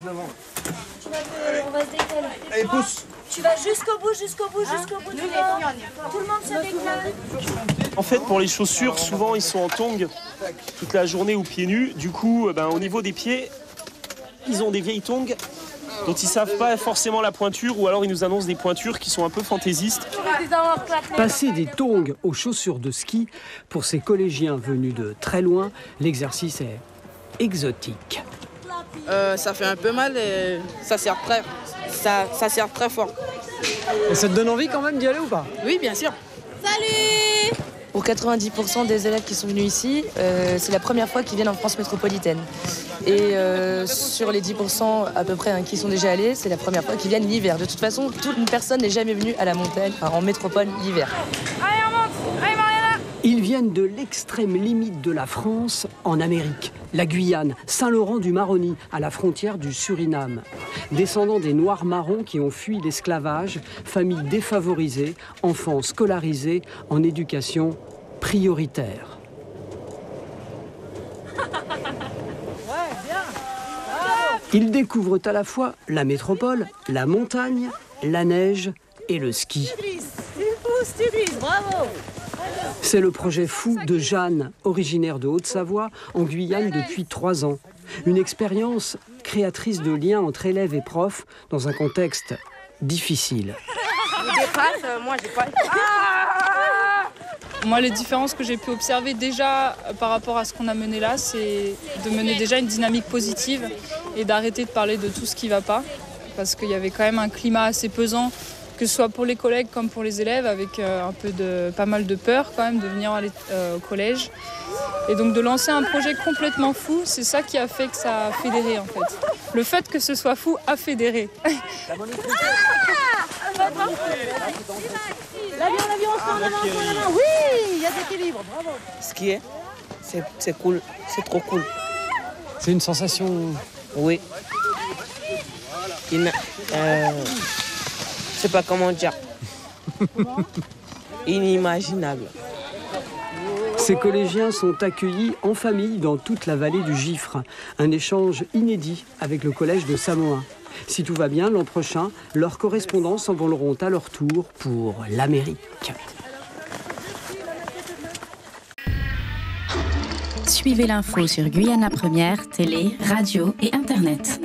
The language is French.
On va se décaler. Allez, pousse. Tu vas jusqu'au bout. Tout le monde se décale. En fait, pour les chaussures, souvent ils sont en tongs toute la journée ou pieds nus. Du coup, au niveau des pieds, ils ont des vieilles tongs dont ils savent pas forcément la pointure, ou alors ils nous annoncent des pointures qui sont un peu fantaisistes. Passer des tongs aux chaussures de ski, pour ces collégiens venus de très loin, l'exercice est exotique. Ça fait un peu mal et ça serre très fort. Et ça te donne envie quand même d'y aller ou pas? Oui, bien sûr. Salut! Pour 90% des élèves qui sont venus ici, c'est la première fois qu'ils viennent en France métropolitaine. Et sur les 10% à peu près qui sont déjà allés, c'est la première fois qu'ils viennent l'hiver. De toute façon, toute personne n'est jamais venue à la montagne, en métropole, l'hiver. Allez, on monte. Allez, Mariana. Ils viennent de l'extrême limite de la France, en Amérique, la Guyane, Saint-Laurent-du-Maroni, à la frontière du Suriname. Descendants des Noirs marrons qui ont fui l'esclavage, familles défavorisées, enfants scolarisés en éducation prioritaire. Ils découvrent à la fois la métropole, la montagne, la neige et le ski. Tu glisses, bravo. C'est le projet fou de Jeanne, originaire de Haute-Savoie, en Guyane depuis 3 ans. Une expérience créatrice de liens entre élèves et profs dans un contexte difficile. Moi, j'ai pas... Moi, les différences que j'ai pu observer déjà par rapport à ce qu'on a mené là, c'est de mener déjà une dynamique positive et d'arrêter de parler de tout ce qui ne va pas. Parce qu'il y avait quand même un climat assez pesant, que ce soit pour les collègues comme pour les élèves, avec pas mal de peur quand même de venir au collège. Et donc de lancer un projet complètement fou, c'est ça qui a fait que ça a fédéré en fait. Le fait que ce soit fou a fédéré. L'avion, on se prend la main. Oui, il y a d'équilibre, bravo. Skier, c'est cool, c'est trop cool. C'est une sensation... Oui. Je sais pas comment dire. Inimaginable. Ces collégiens sont accueillis en famille dans toute la vallée du Gifre. Un échange inédit avec le collège de Samoa. Si tout va bien, l'an prochain, leurs correspondants s'envoleront à leur tour pour l'Amérique. Suivez l'info sur Guyana Première, télé, radio et internet.